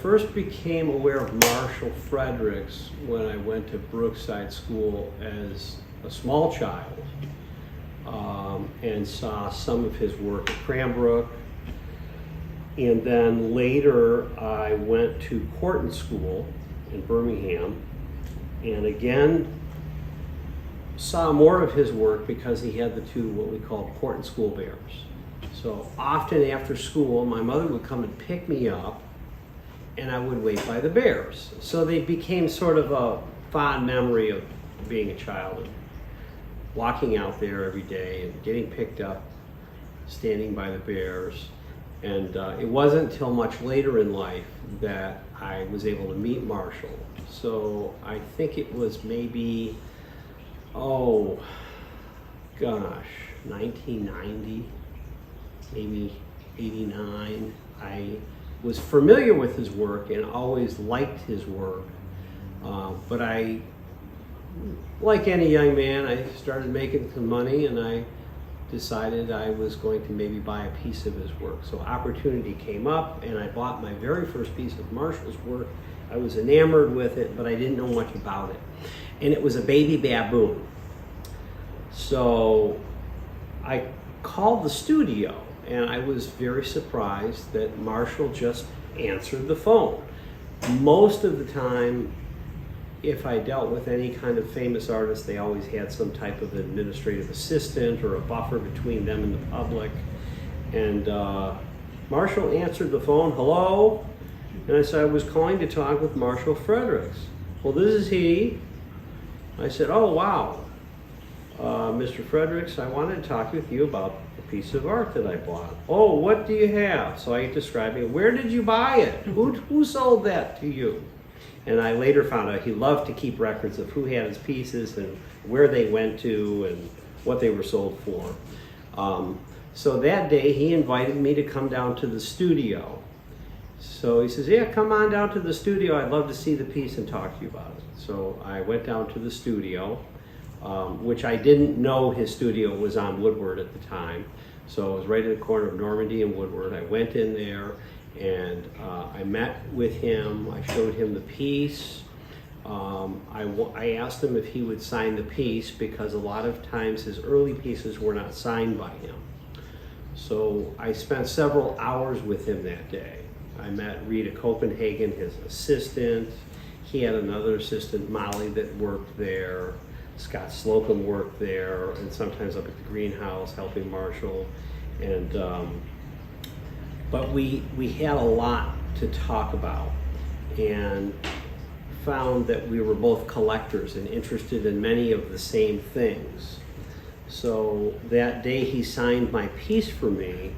first became aware of Marshall Fredericks when I went to Brookside School as a small child, and saw some of his work at Cranbrook. And then later I went to Corton School in Birmingham, and again saw more of his work because he had the two what we call Corton School Bears. So often after school, my mother would come and pick me up, and I would wait by the bears. So they became sort of a fond memory of being a child and walking out there every day and getting picked up, standing by the bears. And it wasn't until much later in life that I was able to meet Marshall. So I think it was maybe, 1990, maybe 89. I was familiar with his work and always liked his work. But I, like any young man, I started making some money, and I decided I was going to maybe buy a piece of his work. So opportunity came up, and I bought my very first piece of Marshall's work. I was enamored with it, but I didn't know much about it. And it was a baby baboon. So I called the studio, and I was very surprised that Marshall just answered the phone. Most of the time, if I dealt with any kind of famous artist, they always had some type of administrative assistant or a buffer between them and the public. And Marshall answered the phone, hello? And I said, I was calling to talk with Marshall Fredericks. Well, this is he. I said, oh, wow. Mr. Fredericks, I wanted to talk with you about a piece of art that I bought. Oh, what do you have? So I described it. Where did you buy it? Who sold that to you? And I later found out he loved to keep records of who had his pieces and where they went to and what they were sold for. So that day he invited me to come down to the studio. So he says, yeah, come on down to the studio. I'd love to see the piece and talk to you about it. So I went down to the studio, which I didn't know his studio was on Woodward at the time. So it was right in the corner of Normandy and Woodward. I went in there, and I met with him. I showed him the piece. I asked him if he would sign the piece, because a lot of times his early pieces were not signed by him. So I spent several hours with him that day. I met Rita Copenhagen, his assistant. He had another assistant, Molly, that worked there. Scott Slocum worked there, and sometimes up at the greenhouse helping Marshall. And but we had a lot to talk about, and found that we were both collectors and interested in many of the same things. So that day he signed my piece for me,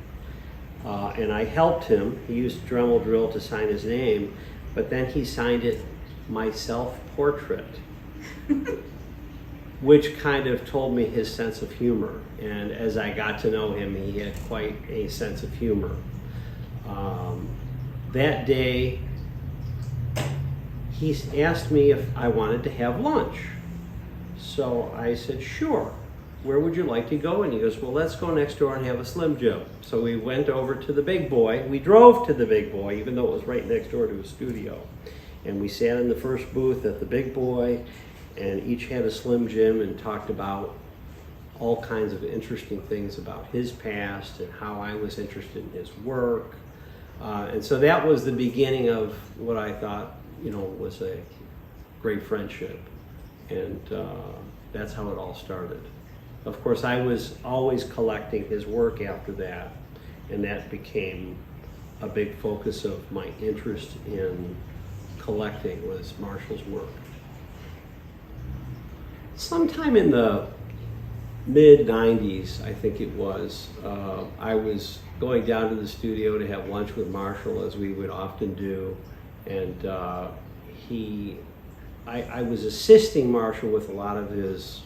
and I helped him. He used a Dremel drill to sign his name, but then he signed it my self-portrait, which kind of told me his sense of humor. And as I got to know him, he had quite a sense of humor. That day, he asked me if I wanted to have lunch. So I said, sure. Where would you like to go? And he goes, well, let's go next door and have a Slim Jim. So we went over to the Big Boy. We drove to the Big Boy, even though it was right next door to a studio. And we sat in the first booth at the Big Boy, and each had a Slim Jim and talked about all kinds of interesting things about his past and how I was interested in his work. And so that was the beginning of what I thought, was a great friendship. And that's how it all started. Of course, I was always collecting his work after that, and that became a big focus of my interest in collecting, was Marshall's work. Sometime in the mid-90s, I think it was, I was going down to the studio to have lunch with Marshall, as we would often do, and I was assisting Marshall with a lot of his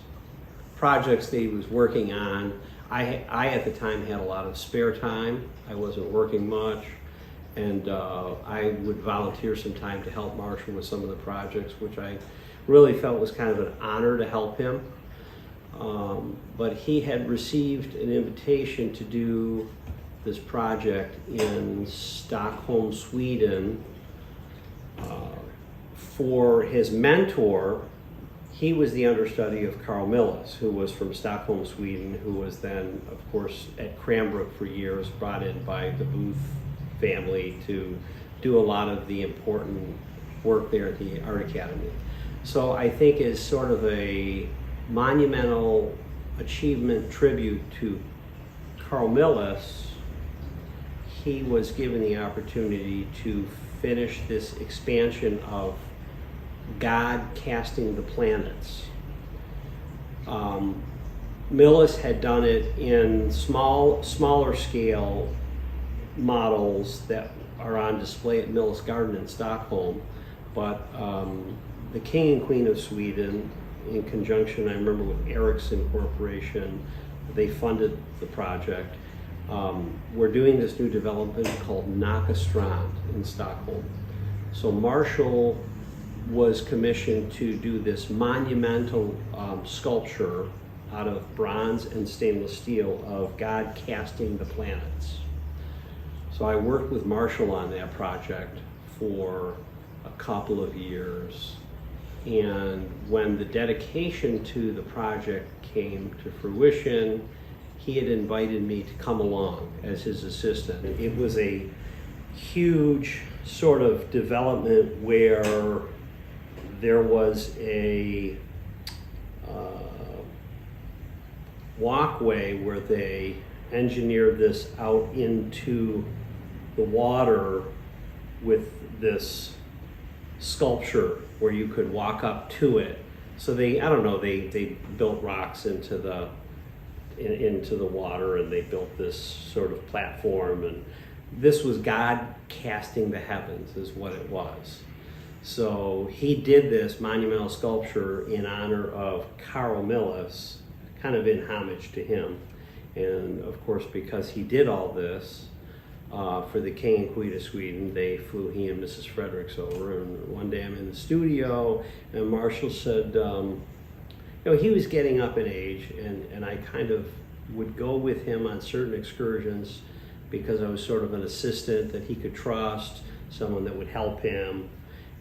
projects that he was working on. I at the time had a lot of spare time. I wasn't working much, and I would volunteer some time to help Marshall with some of the projects, which I really felt was kind of an honor to help him. But he had received an invitation to do this project in Stockholm, Sweden, For his mentor, he was the understudy of Carl Milles, who was from Stockholm, Sweden, who was then, of course, at Cranbrook for years, brought in by the Booth family to do a lot of the important work there at the Art Academy. So I think as sort of a monumental achievement tribute to Carl Milles, he was given the opportunity to finish this expansion of God casting the planets. Milles had done it in smaller scale models that are on display at Milles Garden in Stockholm, but the King and Queen of Sweden, in conjunction, I remember, with Ericsson Corporation, they funded the project. We're doing this new development called Nacka Strand in Stockholm. So Marshall was commissioned to do this monumental sculpture out of bronze and stainless steel of God casting the planets. So I worked with Marshall on that project for a couple of years. And when the dedication to the project came to fruition, he had invited me to come along as his assistant. It was a huge sort of development where there was a walkway where they engineered this out into the water with this sculpture where you could walk up to it. So they built rocks into the water, and they built this sort of platform, and this was God casting the heavens is what it was. So he did this monumental sculpture in honor of Carl Milles, kind of in homage to him. And of course, because he did all this for the King and Queen of Sweden, they flew he and Mrs. Fredericks over. And one day I'm in the studio, and Marshall said, he was getting up in age, and I kind of would go with him on certain excursions because I was sort of an assistant that he could trust, someone that would help him,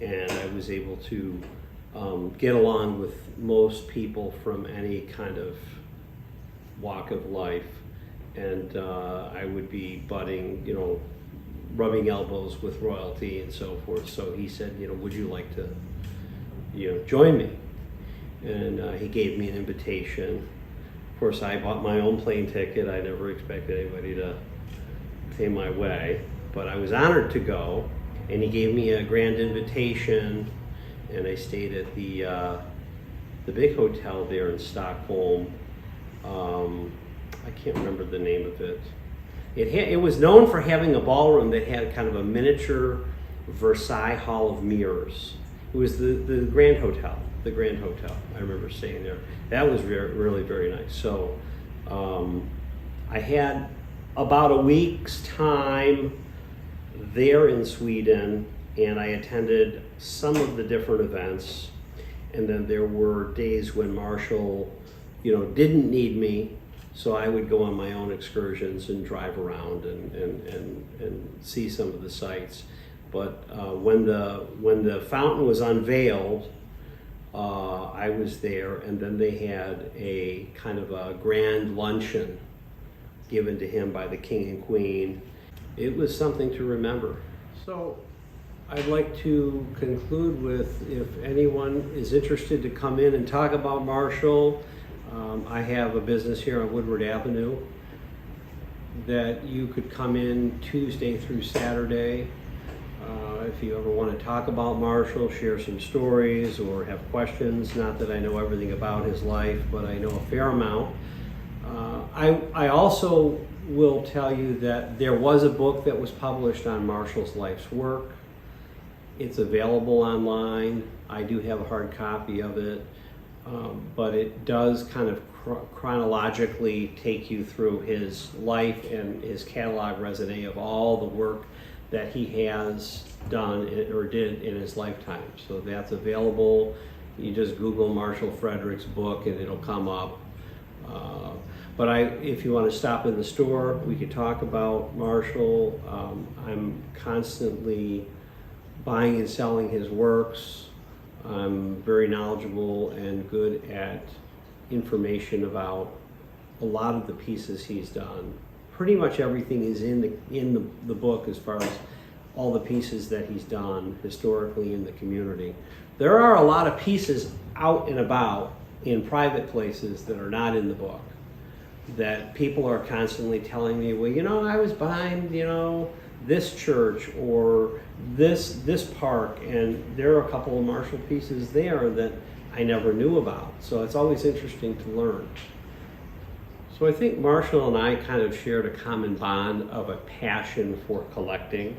and I was able to get along with most people from any kind of walk of life. And I would be budding, rubbing elbows with royalty and so forth. So he said, would you like to, join me? And he gave me an invitation. Of course, I bought my own plane ticket. I never expected anybody to pay my way, but I was honored to go. And he gave me a grand invitation, and I stayed at the big hotel there in Stockholm. I can't remember the name of it. It was known for having a ballroom that had kind of a miniature Versailles Hall of Mirrors. It was the Grand Hotel. The Grand Hotel. I remember staying there. That was really very nice. So I had about a week's time there in Sweden, and I attended some of the different events. And then there were days when Marshall, didn't need me, so I would go on my own excursions and drive around and see some of the sights. But when the fountain was unveiled, I was there, and then they had a kind of a grand luncheon given to him by the King and Queen. It was something to remember. So I'd like to conclude with, if anyone is interested to come in and talk about Marshall, I have a business here on Woodward Avenue that you could come in Tuesday through Saturday. If you ever want to talk about Marshall, share some stories, or have questions, not that I know everything about his life, but I know a fair amount. I also will tell you that there was a book that was published on Marshall's life's work. It's available online. I do have a hard copy of it, but it does kind of chronologically take you through his life and his catalog raisonné of all the work that he has done or did in his lifetime. So that's available. You just Google Marshall Fredericks book and it'll come up. But if you want to stop in the store, we could talk about Marshall. I'm constantly buying and selling his works. I'm very knowledgeable and good at information about a lot of the pieces he's done. Pretty much everything is in the book as far as all the pieces that he's done historically in the community. There are a lot of pieces out and about in private places that are not in the book, that people are constantly telling me, well, you know, I was behind, you know, this church or this park, and there are a couple of Marshall pieces there that I never knew about. So it's always interesting to learn. So I think Marshall and I kind of shared a common bond of a passion for collecting,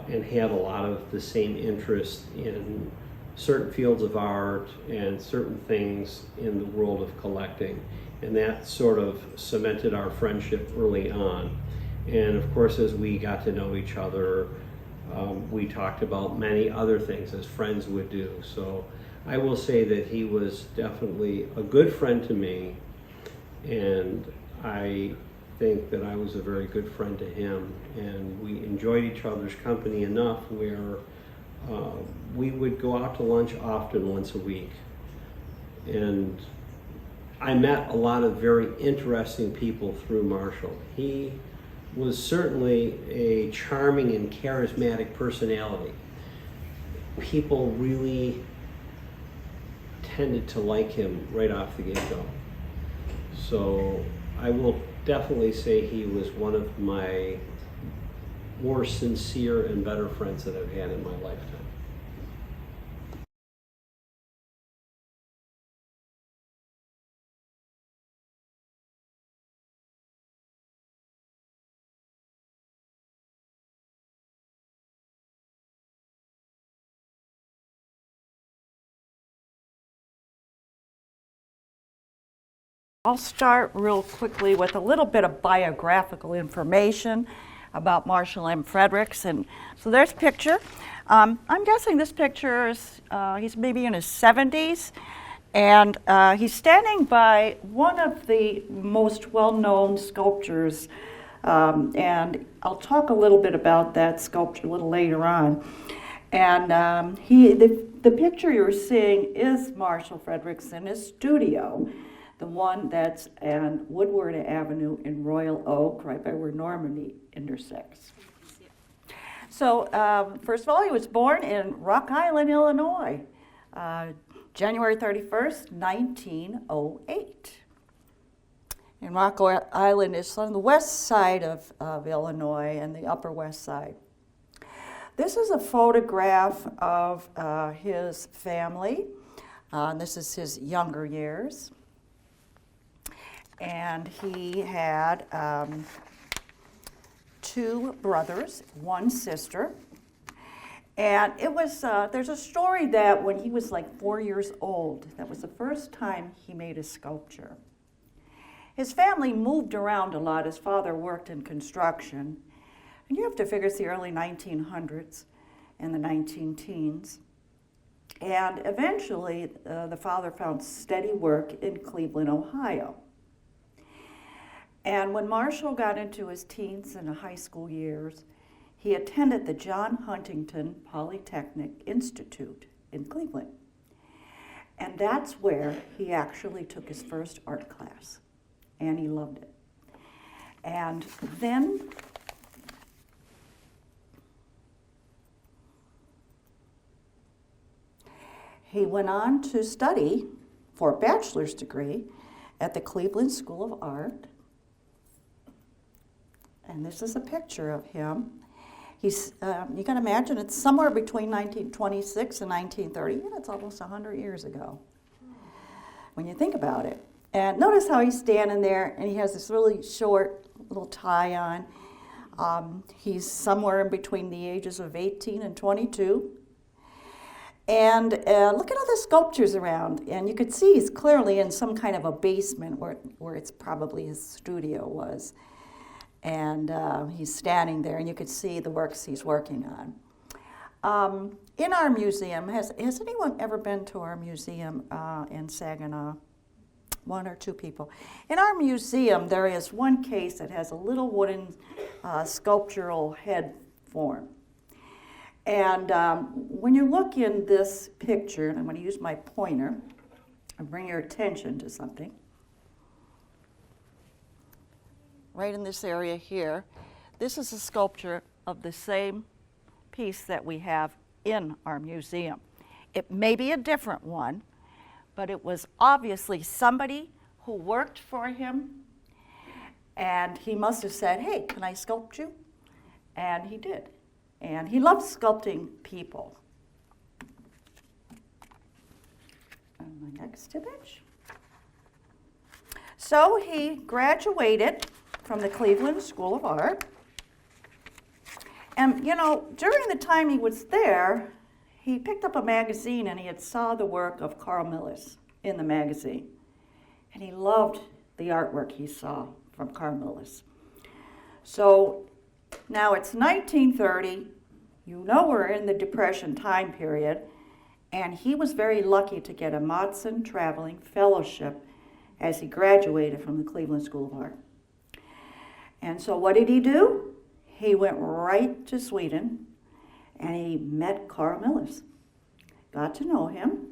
and had a lot of the same interest in certain fields of art and certain things in the world of collecting. And that sort of cemented our friendship early on. And of course, as we got to know each other, we talked about many other things as friends would do. So I will say that he was definitely a good friend to me, and I think that I was a very good friend to him, and we enjoyed each other's company enough where we would go out to lunch often, once a week. And I met a lot of very interesting people through Marshall. He was certainly a charming and charismatic personality. People really tended to like him right off the get-go. So I will definitely say he was one of my more sincere and better friends that I've had in my lifetime. I'll start real quickly with a little bit of biographical information about Marshall M. Fredericks. And so there's a picture. I'm guessing this picture is, he's maybe in his 70s. And he's standing by one of the most well-known sculptures. And I'll talk a little bit about that sculpture a little later on. And the picture you're seeing is Marshall Fredericks in his studio, the one that's on Woodward Avenue in Royal Oak, right by where Normandy intersects. So, first of all, he was born in Rock Island, Illinois, January 31st, 1908. And Rock Island is on the west side of Illinois and the upper west side. This is a photograph of his family. This is his younger years. And he had 2 brothers, 1 sister. And it was, there's a story that when he was like 4 years old, that was the first time he made a sculpture. His family moved around a lot. His father worked in construction. And you have to figure it's the early 1900s and the 19-teens. And eventually, the father found steady work in Cleveland, Ohio. And when Marshall got into his teens and high school years, he attended the John Huntington Polytechnic Institute in Cleveland. And that's where he actually took his first art class, and he loved it. And then he went on to study for a bachelor's degree at the Cleveland School of Art. And this is a picture of him. He's, you can imagine it's somewhere between 1926 and 1930. Yeah, it's almost 100 years ago when you think about it. And notice how he's standing there, and he has this really short little tie on. He's somewhere in between the ages of 18 and 22. And look at all the sculptures around. And you could see he's clearly in some kind of a basement where it's probably his studio was. And he's standing there, and you could see the works he's working on. In our museum, has anyone ever been to our museum in Saginaw? 1 or 2 people. In our museum, there is one case that has a little wooden sculptural head form. And when you look in this picture, and I'm going to use my pointer and bring your attention to something. Right in this area here, this is a sculpture of the same piece that we have in our museum. It may be a different one, but it was obviously somebody who worked for him, and he must have said, hey, can I sculpt you? And he did. And he loved sculpting people. And my next image. So he graduated from the Cleveland School of Art. And, you know, during the time he was there, he picked up a magazine and he had saw the work of Carl Milles in the magazine. And he loved the artwork he saw from Carl Milles. So now it's 1930. You know we're in the Depression time period. And he was very lucky to get a Maudson Traveling Fellowship as he graduated from the Cleveland School of Art. And so what did he do? He went right to Sweden and he met Carl Milles, got to know him,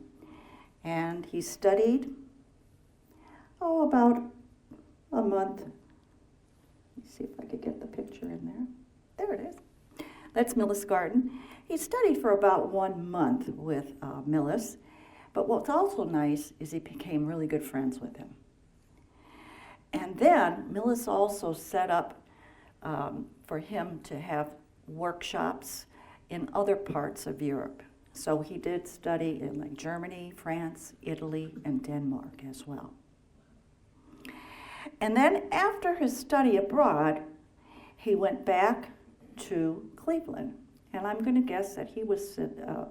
and he studied, about a month. Let me see if I could get the picture in there. There it is. That's Milles' garden. He studied for about 1 month with Milles, but what's also nice is he became really good friends with him. And then Milles also set up for him to have workshops in other parts of Europe. So he did study in like Germany, France, Italy, and Denmark as well. And then after his study abroad, he went back to Cleveland. And I'm going to guess that he was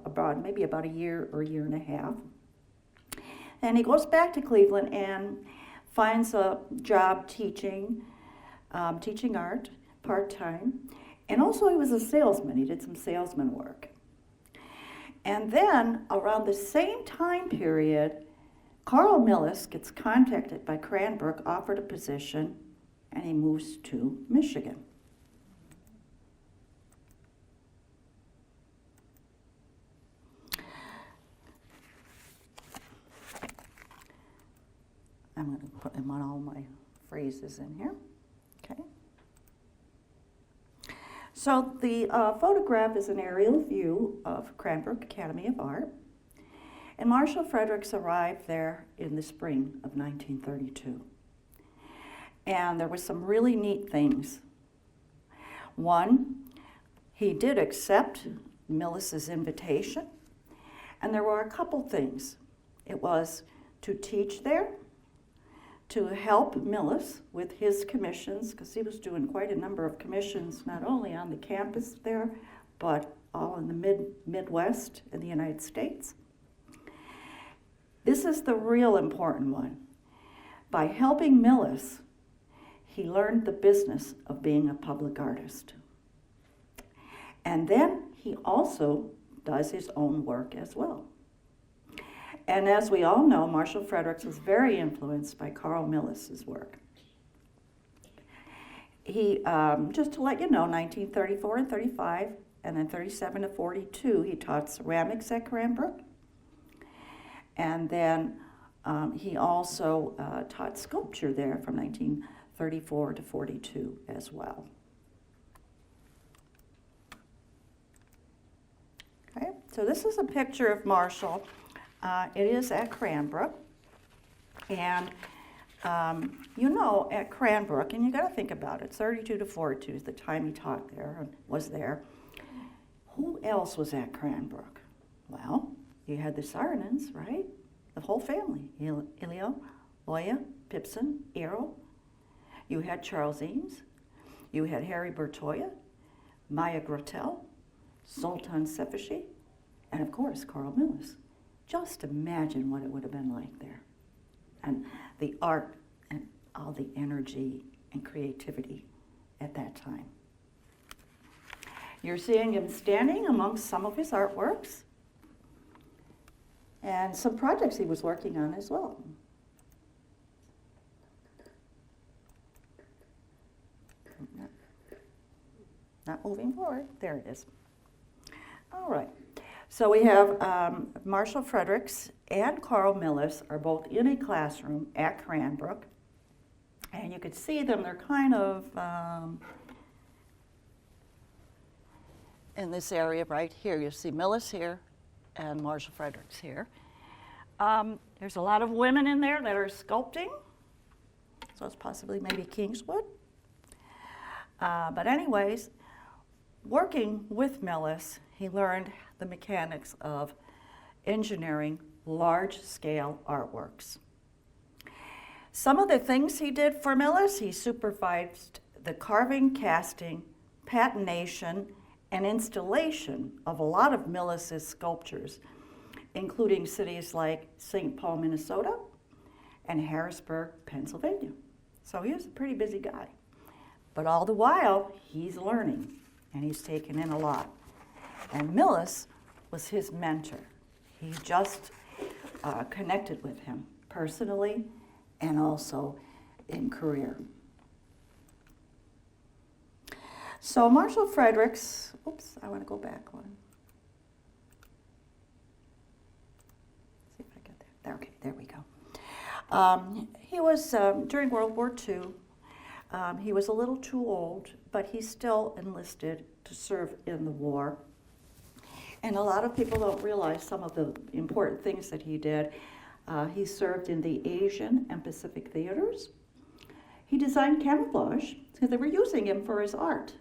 abroad maybe about a year or a year and a half. And he goes back to Cleveland and finds a job teaching art part-time. And also he was a salesman. He did some salesman work. And then around the same time period, Carl Milles gets contacted by Cranbrook, offered a position, and he moves to Michigan. I'm going to put him on all my phrases in here. Okay. So the photograph is an aerial view of Cranbrook Academy of Art. And Marshall Fredericks arrived there in the spring of 1932. And there were some really neat things. One, he did accept Milles' invitation. And there were a couple things. It was to teach there, to help Milles with his commissions, because he was doing quite a number of commissions, not only on the campus there, but all in the Midwest in the United States. This is the real important one. By helping Milles, he learned the business of being a public artist. And then he also does his own work as well. And as we all know, Marshall Fredericks was very influenced by Carl Milles' work. He, just to let you know, 1934 and 35, and then 37 to 42, he taught ceramics at Cranbrook. And then he also taught sculpture there from 1934 to 42 as well. Okay, so this is a picture of Marshall. It is at Cranbrook. And you know, at Cranbrook, and you got to think about it, 32 to 42 is the time he taught there and was there. Who else was at Cranbrook? Well, you had the Saarinen, right? The whole family. Ilio, Oya, Pipson, Eero. You had Charles Eames. You had Harry Bertoya, Maya Grotel, Zoltan Sefishi, and of course, Carl Milles. Just imagine what it would have been like there. And the art and all the energy and creativity at that time. You're seeing him standing amongst some of his artworks and some projects he was working on as well. Not moving forward. There it is. All right. So we have Marshall Fredericks and Carl Millis are both in a classroom at Cranbrook. And you could see them, they're kind of in this area right here. You see Millis here and Marshall Fredericks here. There's a lot of women in there that are sculpting. So it's possibly maybe Kingswood. But anyways, working with Millis, he learned the mechanics of engineering large-scale artworks. Some of the things he did for Millis, he supervised the carving, casting, patination, and installation of a lot of Millis's sculptures, including cities like St. Paul, Minnesota, and Harrisburg, Pennsylvania. So he was a pretty busy guy. But all the while, he's learning, and he's taken in a lot. And Millis was his mentor. He just connected with him personally and also in career. So Marshall Fredericks, oops, I want to go back one. See if I get there. Okay, there we go. He was, during World War II, he was a little too old, but he still enlisted to serve in the war. And a lot of people don't realize some of the important things that he did. He served in the Asian and Pacific theaters. He designed camouflage because they were using him for his art.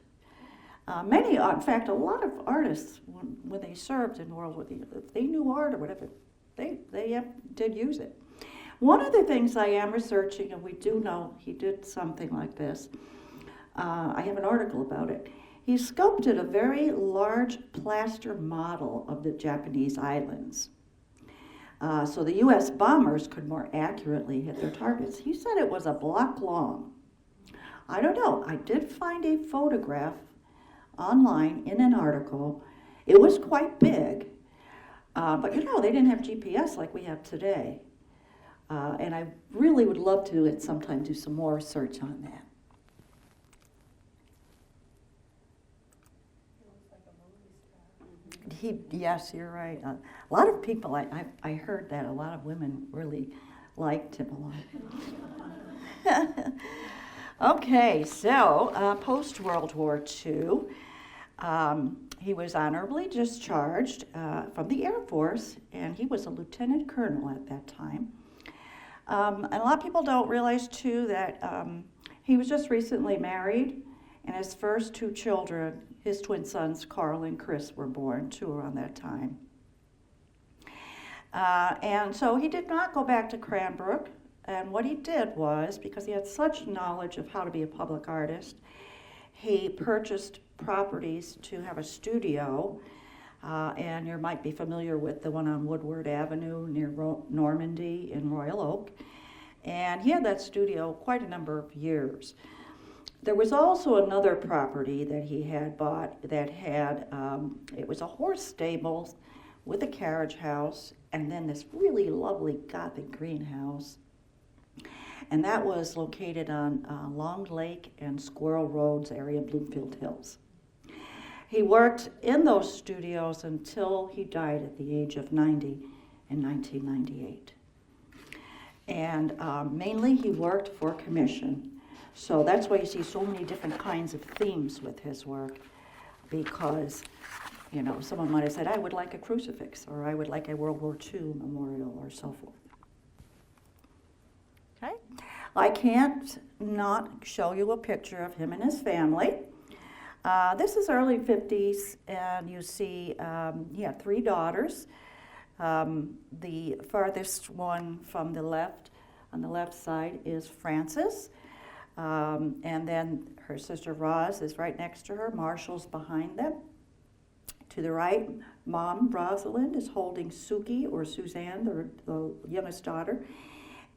In fact, a lot of artists, when they served in World War II, if they knew art or whatever, they did use it. One of the things I am researching, and we do know he did something like this, I have an article about it. He sculpted a very large plaster model of the Japanese islands. So the U.S. bombers could more accurately hit their targets. He said it was a block long. I don't know. I did find a photograph online in an article. It was quite big. But they didn't have GPS like we have today. And I really would love to at some time do some more research on that. Yes, you're right. A lot of people, I heard that a lot of women really liked him a lot. Okay, so post-World War II, he was honorably discharged from the Air Force, and he was a lieutenant colonel at that time. And a lot of people don't realize, too, that he was just recently married, and his first two children, his twin sons, Carl and Chris, were born, too, around that time. And so he did not go back to Cranbrook, and what he did was, because he had such knowledge of how to be a public artist, he purchased properties to have a studio, and you might be familiar with the one on Woodward Avenue near Normandy in Royal Oak. And he had that studio quite a number of years. There was also another property that he had bought that had, it was a horse stable with a carriage house, and then this really lovely Gothic greenhouse. And that was located on Long Lake and Squirrel Roads area, Bloomfield Hills. He worked in those studios until he died at the age of 90 in 1998. And mainly he worked for commission. So that's why you see so many different kinds of themes with his work, because, someone might have said, I would like a crucifix, or I would like a World War II memorial, or so forth. Okay? I can't not show you a picture of him and his family. This is early 50s, and you see he had 3 daughters. The farthest one from the left, on the left side, is Frances. And then her sister Roz is right next to her. Marshall's behind them. To the right, Mom, Rosalind, is holding Suki, or Suzanne, the youngest daughter.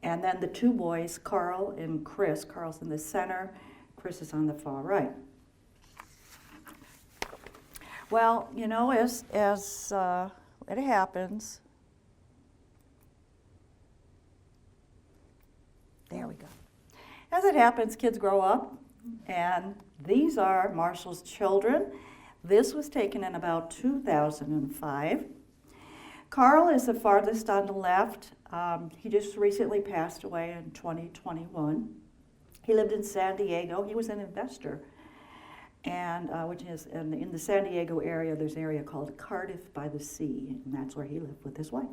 And then the 2 boys, Carl and Chris. Carl's in the center. Chris is on the far right. Well, as it happens, there we go. As it happens, kids grow up, and these are Marshall's children. This was taken in about 2005. Carl is the farthest on the left. He just recently passed away in 2021. He lived in San Diego. He was an investor, and which is in the San Diego area. There's an area called Cardiff by the Sea, and that's where he lived with his wife.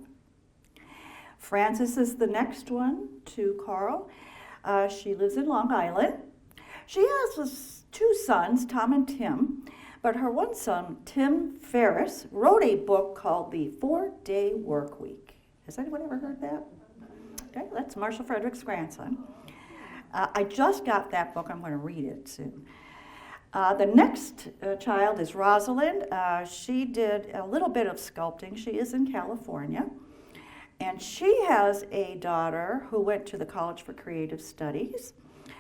Frances is the next one to Carl. She lives in Long Island. She has two sons, Tom and Tim, but her one son, Tim Ferriss, wrote a book called The 4-Day Work Week. Has anyone ever heard that? Okay, that's Marshall Fredericks' grandson. I just got that book. I'm going to read it soon. The next child is Rosalind. She did a little bit of sculpting. She is in California. And she has a daughter who went to the College for Creative Studies.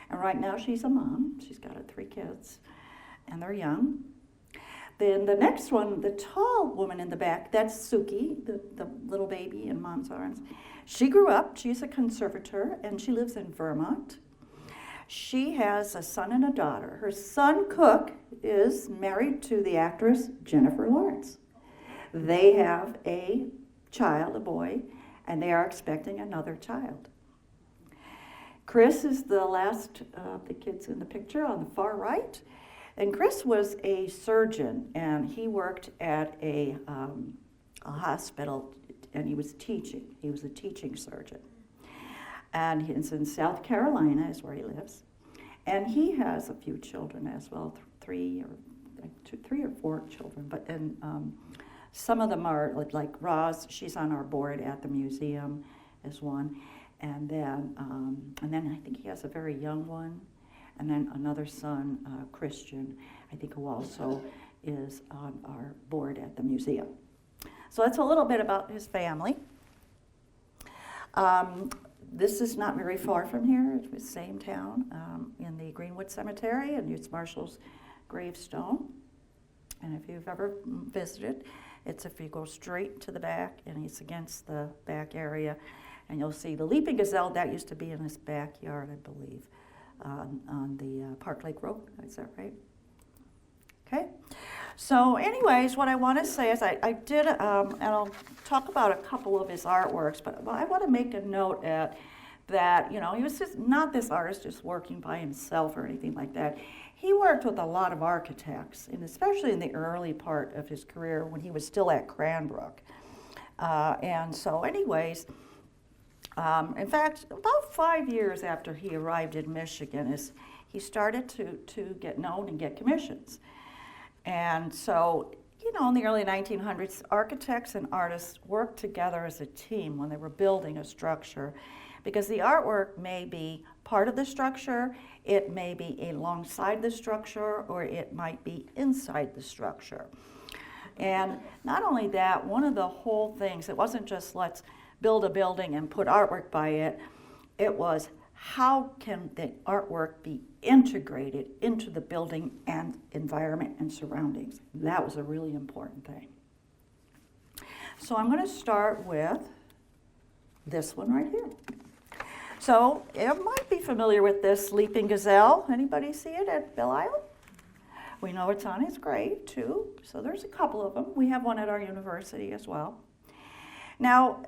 And right now she's a mom. She's got 3 kids, and they're young. Then the next one, the tall woman in the back, that's Suki, the little baby in mom's arms. She grew up. She's a conservator, and she lives in Vermont. She has a son and a daughter. Her son, Cook, is married to the actress Jennifer Lawrence. They have a child, a boy, and they are expecting another child. Chris is the last of the kids in the picture on the far right. And Chris was a surgeon, and he worked at a hospital, and he was teaching. He was a teaching surgeon. And he's in South Carolina is where he lives. And he has a few children as well, 3 or 4 children. But some of them are like Roz. She's on our board at the museum as one. And then I think he has a very young one. And then another son, Christian, I think, who also is on our board at the museum. So that's a little bit about his family. This is not very far from here. It's the same town, in the Greenwood Cemetery, and it's Marshall's gravestone. And if you've ever visited, it's if you go straight to the back, and it's against the back area, and you'll see the Leaping Gazelle. That used to be in his backyard, I believe, on the Park Lake Road. Is that right? Okay. So anyways, what I want to say is I did, and I'll talk about a couple of his artworks, but I want to make a note that, you know, he was just not this artist just working by himself or anything like that. He worked with a lot of architects, and especially in the early part of his career when he was still at Cranbrook. And so anyways, in fact, about 5 years after he arrived in Michigan, he started to get known and get commissions. And so, you know, in the early 1900s, architects and artists worked together as a team when they were building a structure, because the artwork may be part of the structure, it may be alongside the structure, or it might be inside the structure. And not only that, one of the whole things, it wasn't just let's build a building and put artwork by it, it was how can the artwork be integrated into the building and environment and surroundings. That was a really important thing. So I'm going to start with this one right here. So you might be familiar with this Leaping Gazelle. Anybody see it at Belle-Isle? We know it's on his grave too, so there's a couple of them. We have one at our university as well. Now,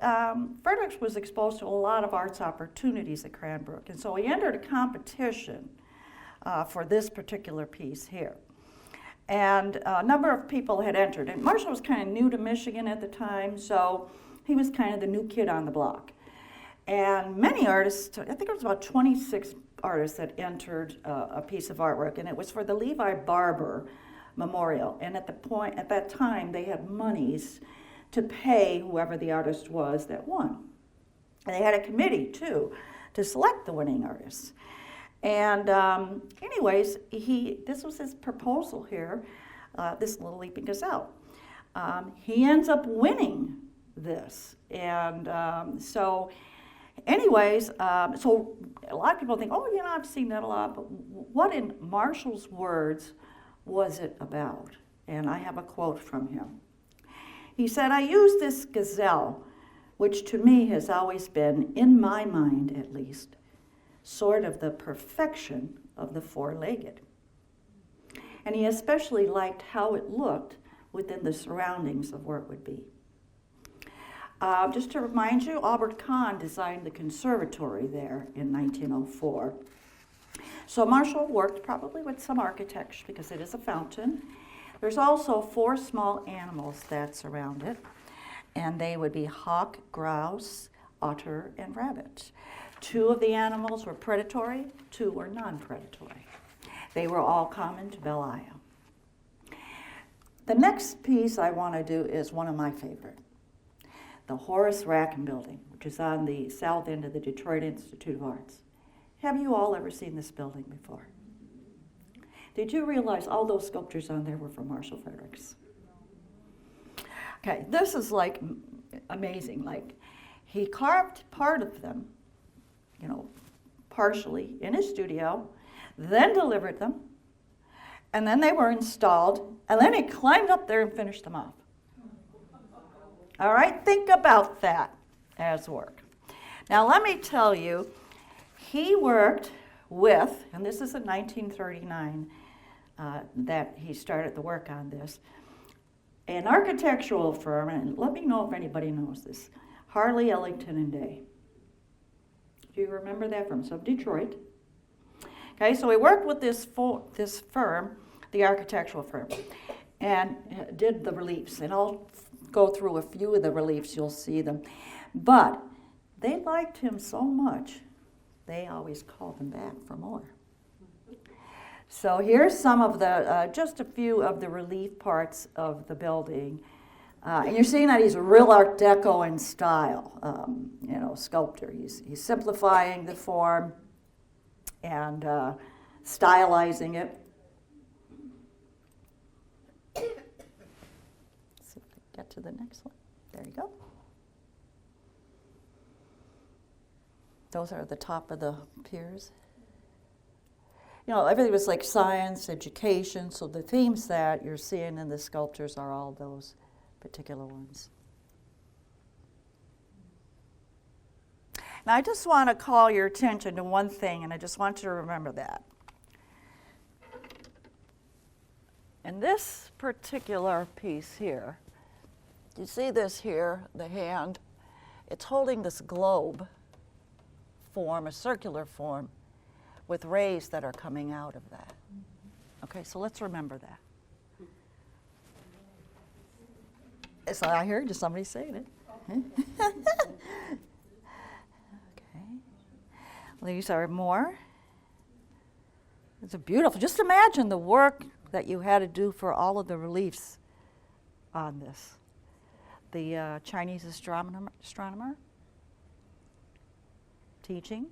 Fredericks was exposed to a lot of arts opportunities at Cranbrook, and so he entered a competition for this particular piece here. And a number of people had entered, and Marshall was kind of new to Michigan at the time, so he was kind of the new kid on the block. And many artists, I think it was about 26 artists that entered a piece of artwork, and it was for the Levi Barber Memorial. And at that time, they had monies to pay whoever the artist was that won. And they had a committee, too, to select the winning artists. And anyways, this was his proposal here, this little Leaping Gazelle. He ends up winning this. And so anyways, so a lot of people think, oh, you know, I've seen that a lot, but what in Marshall's words was it about? And I have a quote from him. He said, I use this gazelle, which to me has always been, in my mind at least, sort of the perfection of the four-legged. and he especially liked how it looked within the surroundings of where it would be. Just to remind you, Albert Kahn designed the conservatory there in 1904. So Marshall worked probably with some architecture because it is a fountain. There's also 4 small animals that surround it, and they would be hawk, grouse, otter, and rabbit. 2 of the animals were predatory, 2 were non-predatory. They were all common to Belle Isle. The next piece I want to do is one of my favorite, the Horace Rackham Building, which is on the south end of the Detroit Institute of Arts. Have you all ever seen this building before? Did you realize all those sculptures on there were from Marshall Fredericks? Okay, this is like amazing. Like, he carved part of them, partially in his studio, then delivered them, and then they were installed, and then he climbed up there and finished them off. All right, think about that as work. Now, let me tell you, he worked with, and this is in 1939 that he started the work on this, an architectural firm, and let me know if anybody knows this, Harley, Ellington, and Day. Do you remember that firm? So Detroit. Okay, so he worked with this firm, the architectural firm, and did the reliefs. And I'll go through a few of the reliefs, you'll see them. But they liked him so much, they always called him back for more. So here's some of the, just a few of the relief parts of the building. And you're seeing that he's a real Art Deco in style, sculptor. He's simplifying the form and stylizing it. Let's see if we can get to the next one. There you go. Those are the top of the piers. Everything was like science, education, so the themes that you're seeing in the sculptures are all those particular ones. Now, I just want to call your attention to one thing, and I just want you to remember that. In this particular piece here, you see this here, the hand, it's holding this globe form, a circular form, with rays that are coming out of that. Okay, so let's remember that. So I heard just somebody saying it. Okay. These are more. It's beautiful. Just imagine the work that you had to do for all of the reliefs on this. The Chinese astronomer teaching.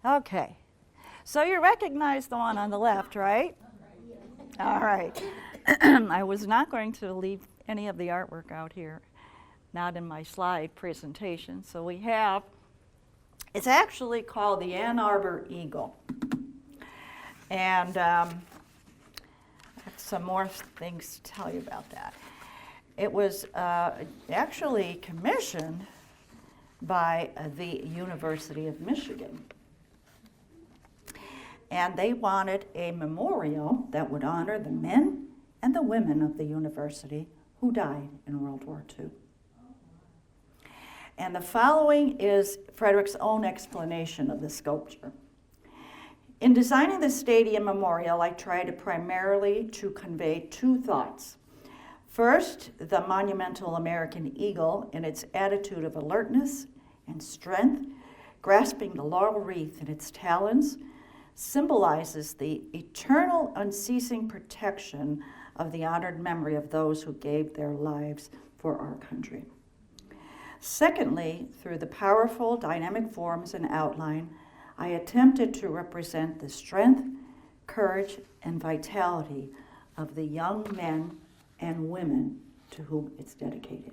Okay. So you recognize the one on the left, right? All right. I was not going to leave any of the artwork out here, not in my slide presentation. So we have, it's actually called the Ann Arbor Eagle. And I have some more things to tell you about that. It was actually commissioned by the University of Michigan. And they wanted a memorial that would honor the men and the women of the university who died in World War II. And the following is Frederick's own explanation of the sculpture. In designing the stadium memorial, I tried primarily to convey 2 thoughts. First, the monumental American eagle in its attitude of alertness and strength, grasping the laurel wreath in its talons, symbolizes the eternal, unceasing protection of the honored memory of those who gave their lives for our country. Secondly, through the powerful dynamic forms and outline, I attempted to represent the strength, courage, and vitality of the young men and women to whom it's dedicated.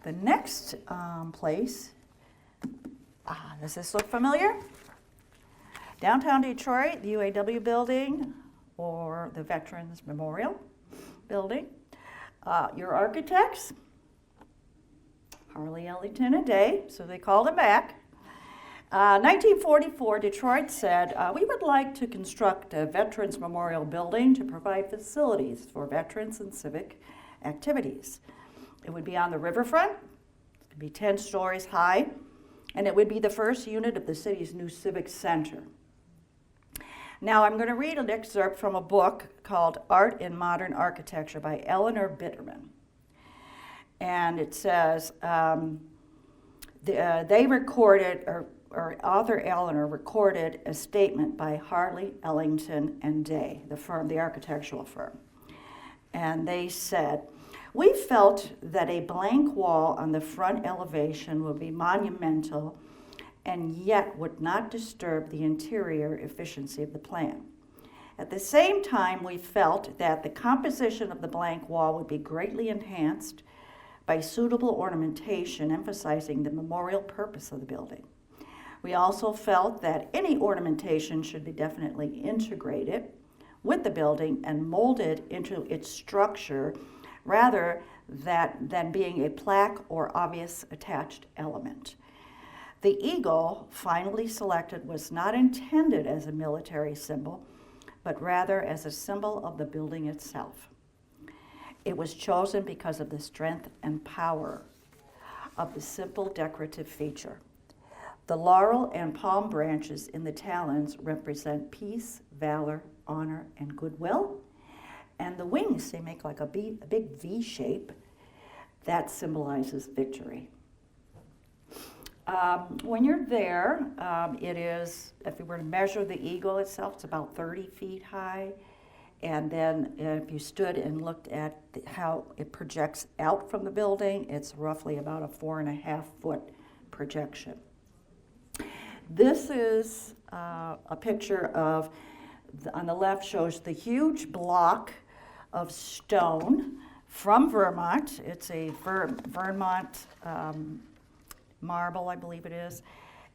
The next place, does this look familiar? Downtown Detroit, the UAW building, or the Veterans Memorial building. Your architects, Harley, Ellington, and Day, so they called him back. 1944, Detroit said, we would like to construct a Veterans Memorial Building to provide facilities for veterans and civic activities. It would be on the riverfront, it would be 10 stories high, and it would be the first unit of the city's new civic center. Now I'm going to read an excerpt from a book called Art in Modern Architecture by Eleanor Bitterman. And it says, they recorded, or author Eleanor recorded a statement by Harley, Ellington, and Day, the firm, the architectural firm. And they said, we felt that a blank wall on the front elevation would be monumental and yet would not disturb the interior efficiency of the plan. At the same time, we felt that the composition of the blank wall would be greatly enhanced by suitable ornamentation emphasizing the memorial purpose of the building. We also felt that any ornamentation should be definitely integrated with the building and molded into its structure rather than being a plaque or obvious attached element. The eagle finally selected was not intended as a military symbol, but rather as a symbol of the building itself. It was chosen because of the strength and power of the simple decorative feature. The laurel and palm branches in the talons represent peace, valor, honor, and goodwill. And the wings, they make like a big V shape that symbolizes victory. When you're there, it is, if you were to measure the eagle itself, it's about 30 feet high. And then if you stood and looked at how it projects out from the building, it's roughly about a 4.5 foot projection. This is a picture of, on the left shows the huge block of stone from Vermont. It's a Vermont marble, I believe it is.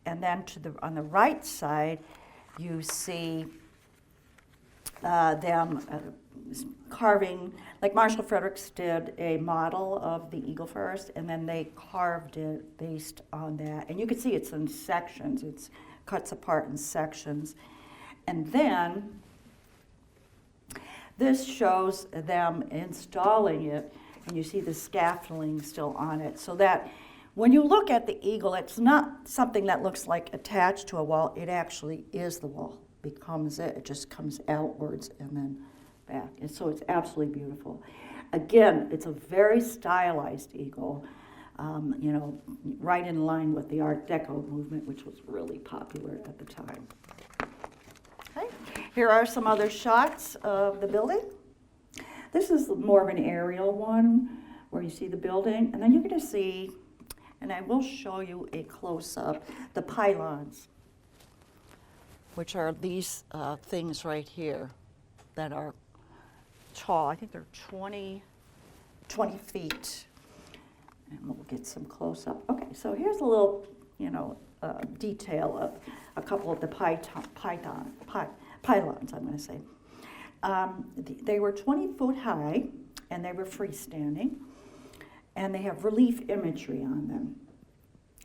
And then on the right side, you see them carving, like Marshall Fredericks did a model of the eagle first, and then they carved it based on that. And you can see it's in sections, it's cuts apart in sections. And then this shows them installing it, and you see the scaffolding still on it, so that when you look at the eagle, it's not something that looks like attached to a wall, it actually is the wall. Becomes it just comes outwards and then back. And so it's absolutely beautiful. Again, it's a very stylized eagle, right in line with the Art Deco movement, which was really popular at the time. Okay. Here are some other shots of the building. This is more of an aerial one where you see the building, and then you're going to see, and I will show you a close-up, the pylons, which are these things right here that are tall. I think they're 20 feet. And we'll get some close-up. Okay, so here's a little, detail of a couple of the pylons, I'm going to say. They were 20 foot high, and they were freestanding, and they have relief imagery on them.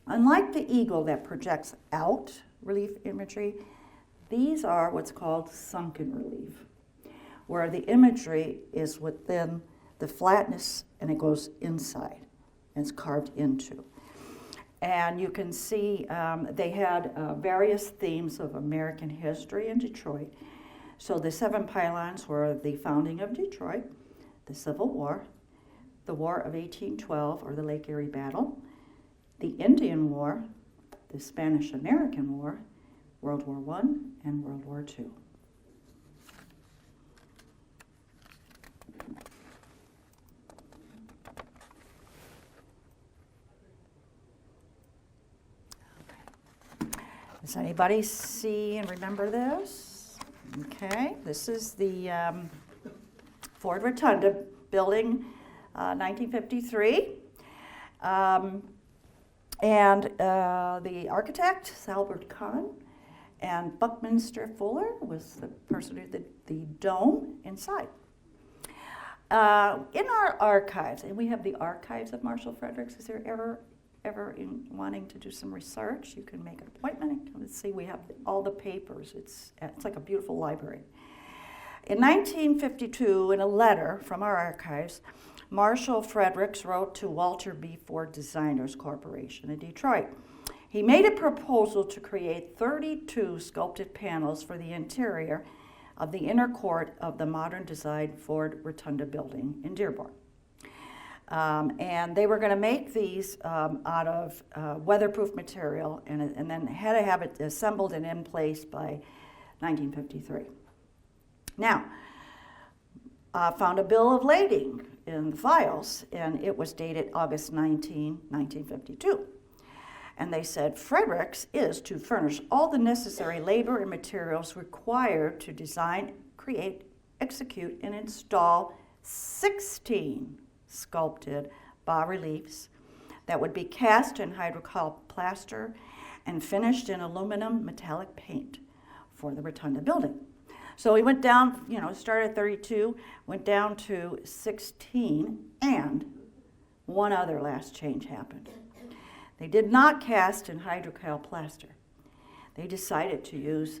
Unlike the eagle that projects out relief imagery, these are what's called sunken relief, where the imagery is within the flatness and it goes inside and it's carved into. And you can see they had various themes of American history in Detroit. So the 7 pylons were the founding of Detroit, the Civil War, the War of 1812, or the Lake Erie Battle, the Indian War, the Spanish-American War, World War I, and World War II. Does anybody see and remember this? Okay, this is the Ford Rotunda building, 1953. And the architect, Albert Kahn, and Buckminster Fuller was the person who did the dome inside. In our archives, and we have the archives of Marshall Fredericks. Is there ever ever wanting to do some research, you can make an appointment and come and see. We have all the papers. It's like a beautiful library. In 1952, in a letter from our archives, Marshall Fredericks wrote to Walter B. Ford Designers Corporation in Detroit. He made a proposal to create 32 sculpted panels for the interior of the inner court of the modern design Ford Rotunda building in Dearborn. And they were going to make these out of weatherproof material and then had to have it assembled and in place by 1953. Now, found a bill of lading in the files, and it was dated August 19, 1952. And they said, Fredericks is to furnish all the necessary labor and materials required to design, create, execute, and install 16 sculpted bas-reliefs that would be cast in hydrocolor plaster and finished in aluminum metallic paint for the Rotunda building. So we went down, started at 32, went down to 16, and one other last change happened. They did not cast in hydrocal plaster. They decided to use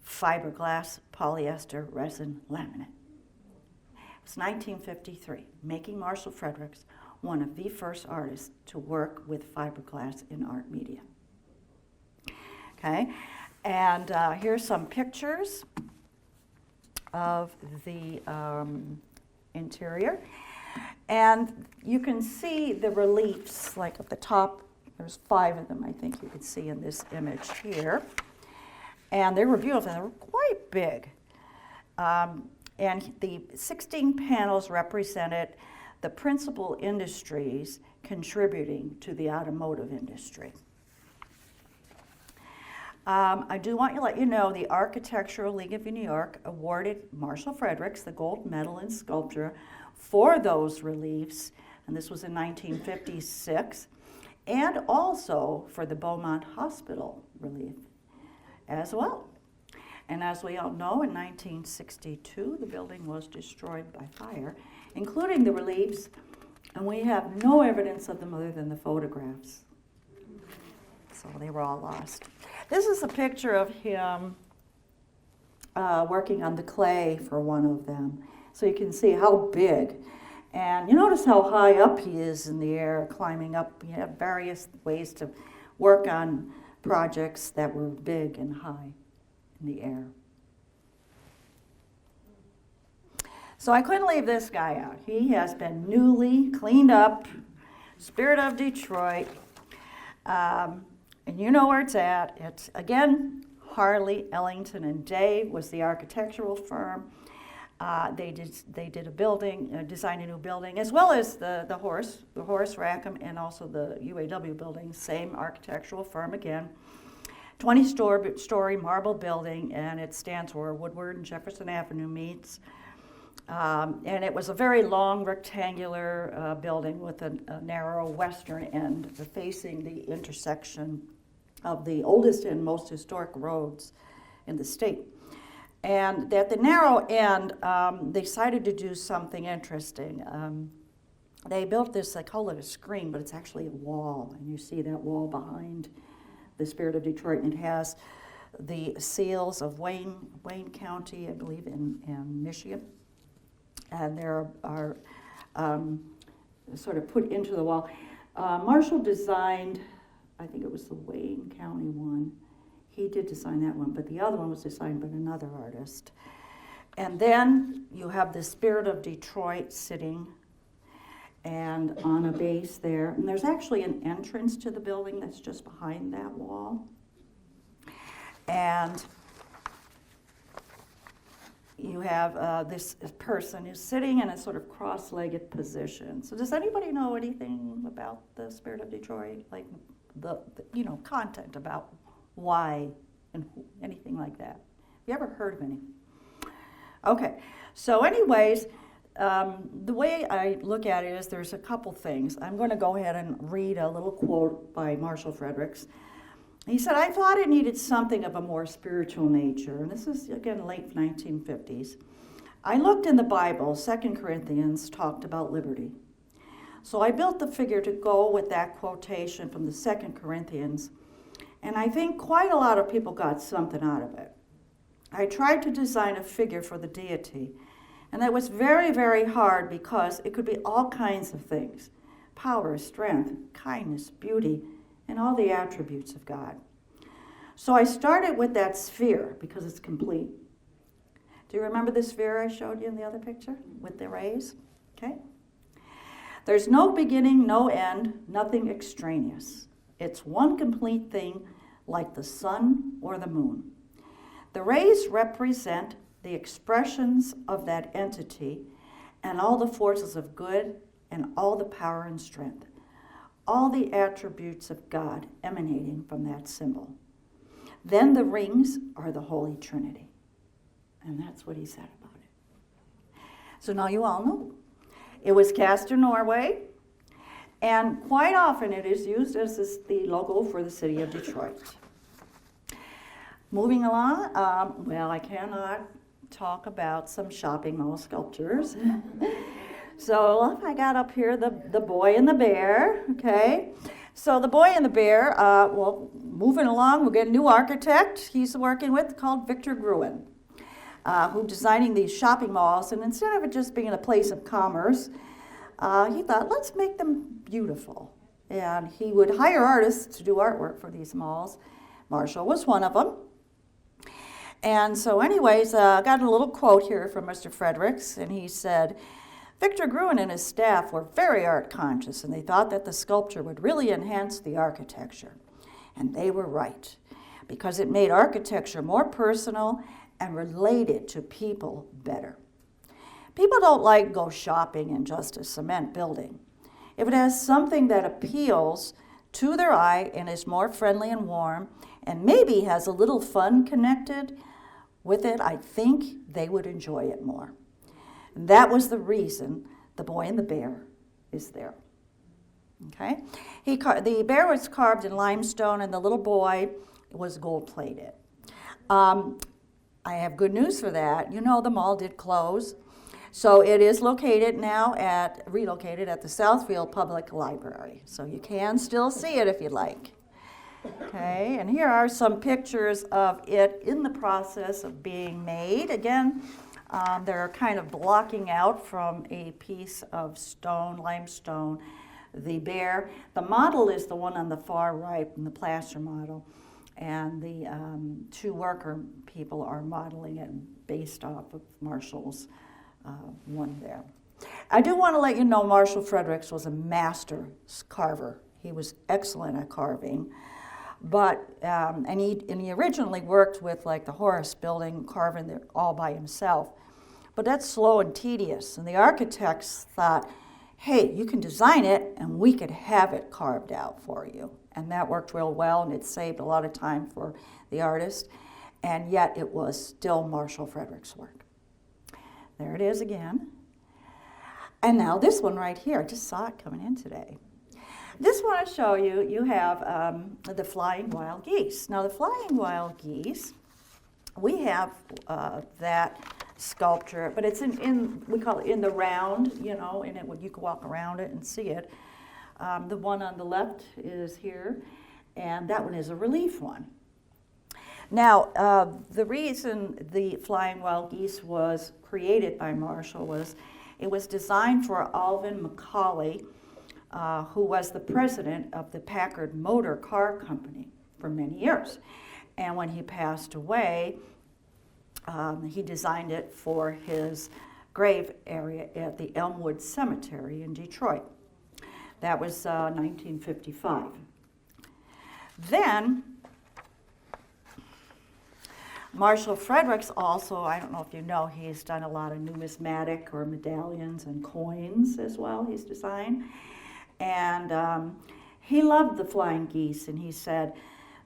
fiberglass polyester resin laminate. It was 1953, making Marshall Fredericks one of the first artists to work with fiberglass in art media. Okay, and here's some pictures of the interior. And you can see the reliefs, like at the top. There's 5 of them, I think you can see in this image here. And they were beautiful. They were quite big. And the 16 panels represented the principal industries contributing to the automotive industry. I do want to let you know the Architectural League of New York awarded Marshall Fredericks the gold medal in sculpture for those reliefs, and this was in 1956. And also for the Beaumont Hospital relief as well. And as we all know, in 1962, the building was destroyed by fire, including the reliefs, and we have no evidence of them other than the photographs. So they were all lost. This is a picture of him working on the clay for one of them. So you can see how big. And you notice how high up he is in the air, climbing up. He had various ways to work on projects that were big and high in the air. So I couldn't leave this guy out. He has been newly cleaned up, Spirit of Detroit. And you know where it's at. It's, again, Harley, Ellington, and Day was the architectural firm. They did a building, designed a new building, as well as the Horace Rackham, and also the UAW building, same architectural firm again. 20-story marble building, and it stands where Woodward and Jefferson Avenue meets. And it was a very long rectangular building with a narrow western end facing the intersection of the oldest and most historic roads in the state. And at the narrow end, they decided to do something interesting. They built this, they call it a screen, but it's actually a wall. And you see that wall behind the Spirit of Detroit. And it has the seals of Wayne County, I believe, in Michigan. And there are sort of put into the wall. Marshall designed, I think it was the Wayne County one. He did design that one, but the other one was designed by another artist. And then you have the Spirit of Detroit sitting and on a base there. And there's actually an entrance to the building that's just behind that wall. And you have this person who's sitting in a sort of cross-legged position. So does anybody know anything about the Spirit of Detroit? Like the content about why and who, anything like that? Have you ever heard of any? Okay, so anyways, the way I look at it is there's a couple things. I'm going to go ahead and read a little quote by Marshall Fredericks. He said, "I thought it needed something of a more spiritual nature." And this is, again, late 1950s. "I looked in the Bible. 2 Corinthians talked about liberty. So I built the figure to go with that quotation from the 2 Corinthians, and I think quite a lot of people got something out of it. I tried to design a figure for the deity, and that was very, very hard because it could be all kinds of things: power, strength, kindness, beauty, and all the attributes of God. So I started with that sphere because it's complete. Do you remember the sphere I showed you in the other picture with the rays? Okay. There's no beginning, no end, nothing extraneous. It's one complete thing, like the sun or the moon. The rays represent the expressions of that entity and all the forces of good and all the power and strength, all the attributes of God emanating from that symbol. Then the rings are the Holy Trinity. And that's what he said about it. So now you all know. It was cast in Norway, and quite often it is used as the logo for the city of Detroit. Moving along, well, I cannot talk about some shopping mall sculptures. So I got up here the boy and the bear, okay? So the boy and the bear, well, moving along, we'll get a new architect he's working with called Victor Gruen, who's designing these shopping malls. And instead of it just being a place of commerce, he thought, let's make them beautiful. And he would hire artists to do artwork for these malls. Marshall was one of them. And so anyways, I got a little quote here from Mr. Fredericks, and he said, Victor Gruen and his staff were very art conscious, and they thought that the sculpture would really enhance the architecture. And they were right, because it made architecture more personal and related to people better. People don't like go shopping in just a cement building. If it has something that appeals to their eye and is more friendly and warm, and maybe has a little fun connected with it, I think they would enjoy it more. And that was the reason the boy and the bear is there. Okay? The bear was carved in limestone, and the little boy was gold-plated. I have good news for that. You know, the mall did close. So it is relocated at the Southfield Public Library. So you can still see it if you like. Okay, and here are some pictures of it in the process of being made. Again, they're kind of blocking out from a piece of stone, limestone, the bear. The model is the one on the far right, the plaster model. And the two worker people are modeling it based off of Marshall's one there. I do want to let you know Marshall Fredericks was a master carver. He was excellent at carving. But, and he originally worked with like the Horace building, carving it all by himself. But that's slow and tedious. And the architects thought, hey, you can design it and we could have it carved out for you. And that worked real well, and it saved a lot of time for the artist. And yet it was still Marshall Fredericks' work. There it is again. And now this one right here, I just saw it coming in today. This one I'll show you, you have the flying wild geese. Now the flying wild geese, we have that sculpture, but it's we call it in the round, you know, and you can walk around it and see it. The one on the left is here, and that one is a relief one. Now, the reason the flying wild geese was created by Marshall was it was designed for Alvin McCauley, who was the president of the Packard Motor Car Company for many years. And when he passed away, he designed it for his grave area at the Elmwood Cemetery in Detroit. That was 1955. Then, Marshall Fredericks also, I don't know if you know, he's done a lot of numismatic or medallions and coins as well, he's designed. And he loved the flying geese, and he said,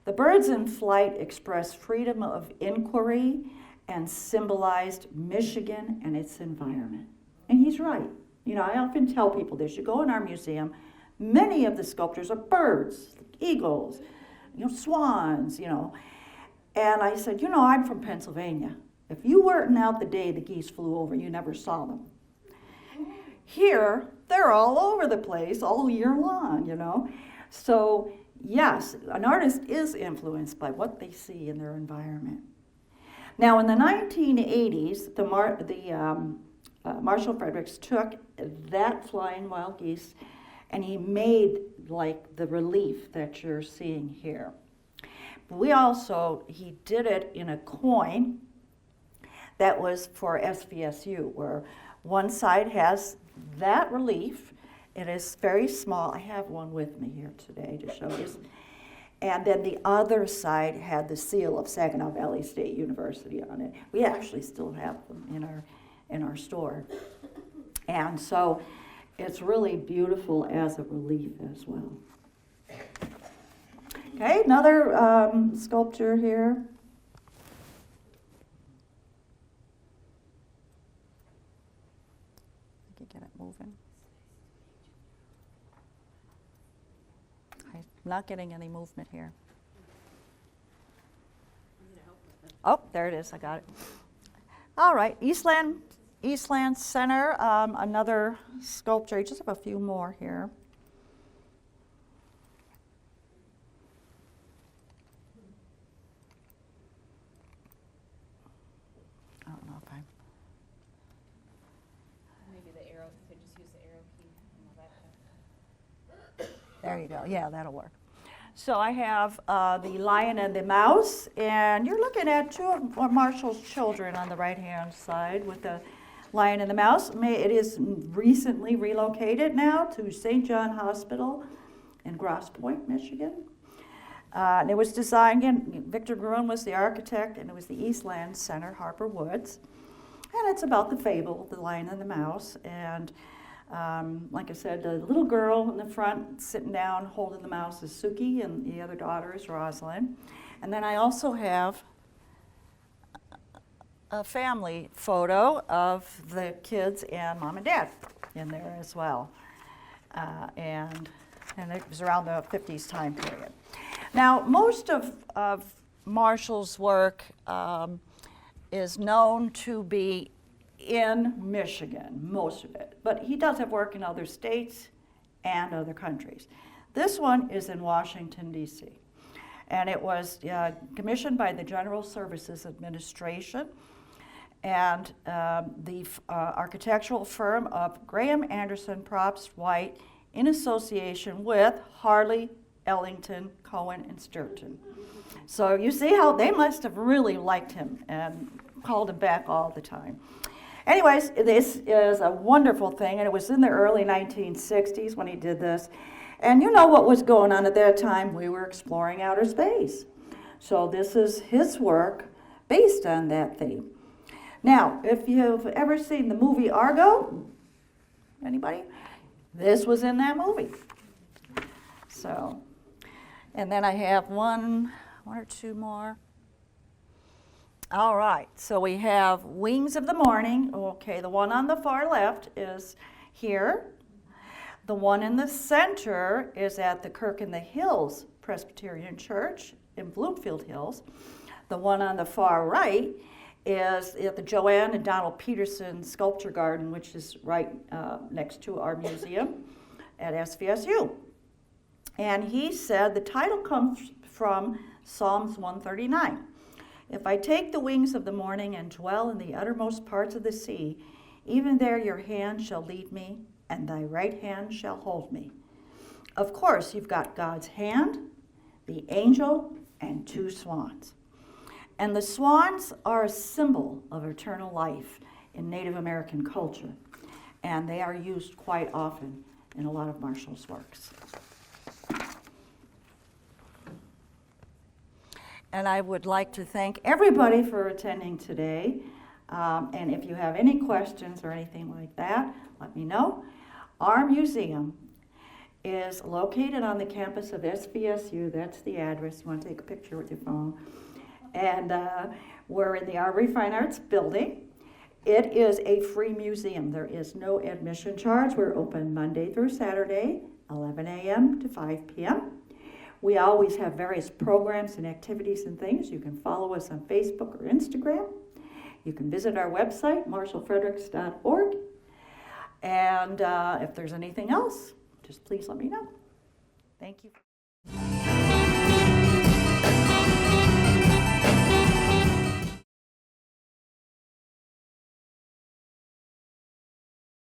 the birds in flight express freedom of inquiry and symbolized Michigan and its environment. And he's right. You know, I often tell people this. You go in our museum, many of the sculptures are birds, eagles, you know, swans, you know. And I said, you know, I'm from Pennsylvania. If you weren't out the day the geese flew over, you never saw them. Here, they're all over the place all year long, you know. So yes, an artist is influenced by what they see in their environment. Now, in the 1980s, Marshall Fredericks took that flying wild geese and he made like the relief that you're seeing here. He did it in a coin that was for SVSU, where one side has that relief. It is very small. I have one with me here today to show you. And then the other side had the seal of Saginaw Valley State University on it. We actually still have them in our store. And so it's really beautiful as a relief as well. Okay, another sculpture here. I can get it moving. I'm not getting any movement here. Oh, there it is. I got it. All right, Eastland Center, another sculpture. I just have a few more here. I don't know if I'm... Maybe the arrow, you could just use the arrow key. There you go. Yeah, that'll work. So I have the Lion and the Mouse, and you're looking at two of Marshall's children on the right-hand side with the Lion and the Mouse. It is recently relocated now to St. John Hospital in Grosse Pointe, Michigan. And it was designed, again, Victor Gruen was the architect, and it was the Eastland Center, Harper Woods. And it's about the fable, the Lion and the Mouse. And like I said, the little girl in the front sitting down holding the mouse is Suki, and the other daughter is Rosalind. And then I also have a family photo of the kids and mom and dad in there as well. And it was around the 50s time period. Now, most of Marshall's work is known to be in Michigan, most of it. But he does have work in other states and other countries. This one is in Washington, D.C. And it was commissioned by the General Services Administration and the architectural firm of Graham Anderson, Probst, White, in association with Harley, Ellington, Cohen, and Sturton. So you see how they must have really liked him and called him back all the time. Anyways, this is a wonderful thing, and it was in the early 1960s when he did this. And you know what was going on at that time? We were exploring outer space. So this is his work based on that theme. Now, if you've ever seen the movie Argo, anybody? This was in that movie. So, and then I have one or two more. All right, so we have Wings of the Morning. Okay, the one on the far left is here. The one in the center is at the Kirk in the Hills Presbyterian Church in Bloomfield Hills. The one on the far right is at the Joanne and Donald Peterson Sculpture Garden, which is right next to our museum at SVSU. And he said the title comes from Psalms 139. If I take the wings of the morning and dwell in the uttermost parts of the sea, even there your hand shall lead me, and thy right hand shall hold me. Of course, you've got God's hand, the angel, and two swans. And the swans are a symbol of eternal life in Native American culture, and they are used quite often in a lot of Marshall's works. And I would like to thank everybody for attending today. And if you have any questions or anything like that, let me know. Our museum is located on the campus of SVSU. That's the address. You want to take a picture with your phone. And we're in the Armory Fine Arts building. It is a free museum. There is no admission charge. We're open Monday through Saturday, 11 a.m. to 5 p.m. We always have various programs and activities and things. You can follow us on Facebook or Instagram. You can visit our website, marshallfredericks.org. And if there's anything else, just please let me know. Thank you.